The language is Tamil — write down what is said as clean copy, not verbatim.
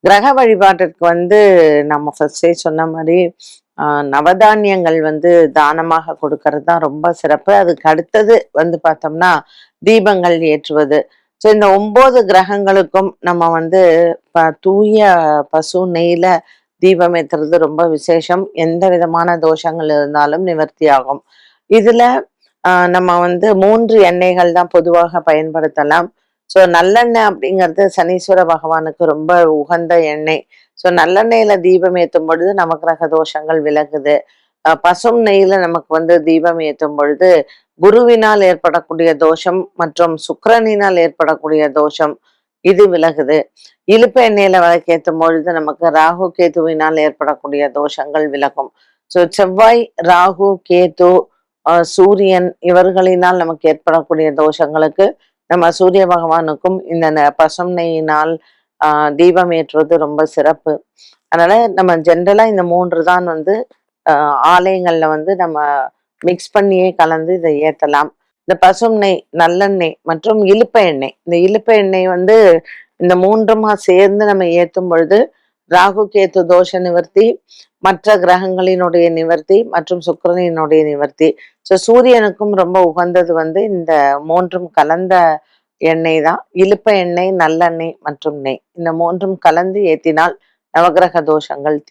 கிரக வழிபாட்டிற்கு நம்ம ஃபர்ஸ்டே சொன்ன மாரி, நவதானியங்கள் தானமாக கொடுக்கறது தான் ரொம்ப சிறப்பு. அதுக்கு அடுத்தது பார்த்தோம்னா, தீபங்கள் ஏற்றுவது. ஸோ இந்த 9 கிரகங்களுக்கும் நம்ம தூய பசு நெய்யில தீபம் ஏத்துறது ரொம்ப விசேஷம். எந்த விதமான தோஷங்கள் இருந்தாலும் நிவர்த்தியாகும். இதுல நம்ம 3 எண்ணெய்கள் தான் பொதுவாக பயன்படுத்தலாம். ஸோ நல்லெண்ணெய் அப்படிங்கிறது சனீஸ்வர பகவானுக்கு ரொம்ப உகந்த எண்ணெய். ஸோ நல்லெண்ணெயில தீபம் ஏற்றும் பொழுது நவக்கிரக தோஷங்கள் விலகுது. பசும் நெய்யில நமக்கு தீபம் ஏற்றும் பொழுது குருவினால் ஏற்படக்கூடிய தோஷம் மற்றும் சுக்கிரனினால் ஏற்படக்கூடிய தோஷம் இது விலகுது. இலுப்ப எண்ணெயில விளக்கேற்றும் பொழுது நமக்கு ராகு கேதுவினால் ஏற்படக்கூடிய தோஷங்கள் விலகும். ஸோ செவ்வாய், ராகு, கேது, சூரியன் இவர்களினால் நமக்கு ஏற்படக்கூடிய தோஷங்களுக்கு நம்ம சூரிய பகவானுக்கும் இந்த பசும் நெய்யினால் தீபம் ஏற்றுவது ரொம்ப சிறப்பு. அதனால நம்ம ஜென்ரலா இந்த 3 தான் ஆலயங்கள்ல நம்ம மிக்ஸ் பண்ணியே கலந்து இதை ஏத்தலாம். இந்த பசும் நெய், நல்லெண்ணெய் மற்றும் இலுப்ப எண்ணெய். இந்த இலுப்ப எண்ணெய் இந்த 3மா சேர்ந்து நம்ம ஏத்தும் பொழுது ராகு கேத்து தோஷ நிவர்த்தி, மற்ற கிரகங்களினுடைய நிவர்த்தி மற்றும் சுக்கிரனினுடைய நிவர்த்தி. ஸோ சூரியனுக்கும் ரொம்ப உகந்தது இந்த 3ம் கலந்த எண்ணெய் தான். இலுப்ப எண்ணெய், நல்லெண்ணெய் மற்றும் நெய். இந்த 3ம் கலந்து ஏத்தினால் நவக்கிரக தோஷங்கள்